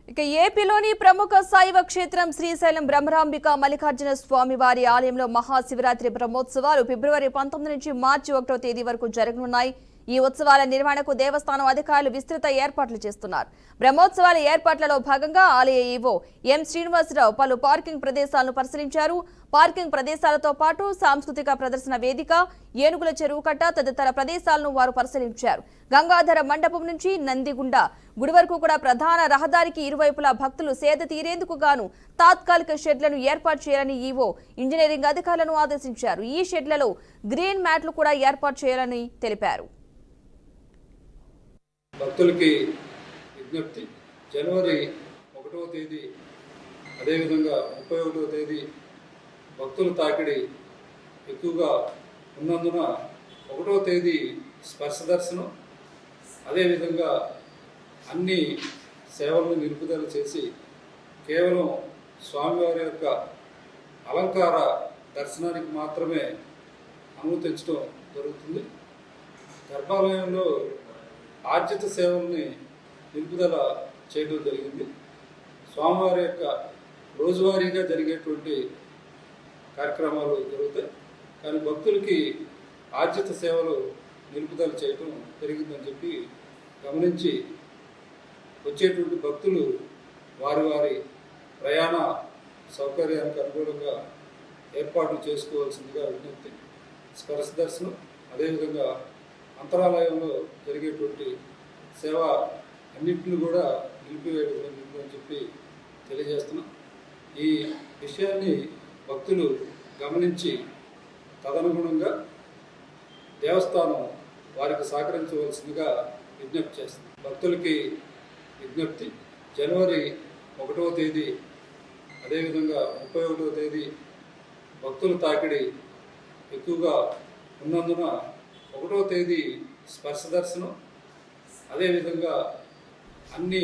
ఇక ఏపీలోని ప్రముఖ శైవ క్షేత్రం శ్రీశైలం బ్రహ్మరాంబిక మల్లికార్జున స్వామి వారి ఆలయంలో మహాశివరాత్రి బ్రహ్మోత్సవాలు ఫిబ్రవరి 19 నుంచి మార్చి 1వ తేదీ వరకు జరగనున్నాయి. ఈ ఉత్సవాల నిర్వహణకు దేవస్థానం అధికారులు విస్తృత ఏర్పాట్లు చేస్తున్నారు. బ్రహ్మోత్సవాల ఏర్పాట్లలో భాగంగా ఆలయ ఈవో ఎం శ్రీనివాసరావు పలు పార్కింగ్ ప్రదేశాలను పరిశీలించారు. పార్కింగ్ ప్రదేశాలతో పాటు సాంస్కృతిక ప్రదర్శన వేదిక, ఏనుగుల చెరువు కట్ట తదితర ప్రదేశాలను వారు పరిశీలించారు. గంగాధర మండపం నుంచి నందిగుండ గుడి వరకు కూడా ప్రధాన రహదారికి ఇరువైపులా భక్తులు సేద తీరేందుకు గాను తాత్కాలిక షెడ్లను ఏర్పాటు చేయాలని ఈవో ఇంజనీరింగ్ అధికారులను ఆదేశించారు. ఈ షెడ్లలో గ్రీన్ మ్యాట్లు కూడా ఏర్పాటు చేయాలని తెలిపారు. భక్తులకి విజ్ఞప్తి, జనవరి 1వ తేదీ అదేవిధంగా 31వ తేదీ భక్తుల తాకిడి ఎక్కువగా ఉన్నందున 1వ తేదీ స్పర్శ దర్శనం, అదేవిధంగా అన్ని సేవలను నిలుపుదల చేసి కేవలం స్వామివారి యొక్క అలంకార దర్శనానికి మాత్రమే అనుమతించడం జరుగుతుంది. గర్భాలయంలో ఆర్జిత సేవల్ని నిలుపుదల చేయడం జరిగింది. స్వామివారి యొక్క రోజువారీగా జరిగేటువంటి కార్యక్రమాలు జరుగుతాయి, కానీ భక్తులకి ఆర్జిత సేవలు నిలుపుదల చేయడం జరిగిందని చెప్పి గమనించి వచ్చేటువంటి భక్తులు వారి వారి ప్రయాణ సౌకర్యానికి అనుగుణంగా ఏర్పాట్లు చేసుకోవాల్సిందిగా విజ్ఞప్తి. స్పర్శ దర్శనం, అదేవిధంగా అంతరాలయంలో జరిగేటువంటి సేవ అన్నింటిని కూడా నిలిపివేయడం జరుగుతుందని చెప్పి తెలియజేస్తున్నాం. ఈ విషయాన్ని భక్తులు గమనించి తదనుగుణంగా దేవస్థానం వారికి సహకరించవలసిందిగా విజ్ఞప్తి చేస్తుంది. భక్తులకి విజ్ఞప్తి, జనవరి 1వ తేదీ అదేవిధంగా 31వ తేదీ భక్తుల తాకిడి ఎక్కువగా ఉన్నందున 1వ తేదీ స్పర్శ దర్శనం, అదేవిధంగా అన్ని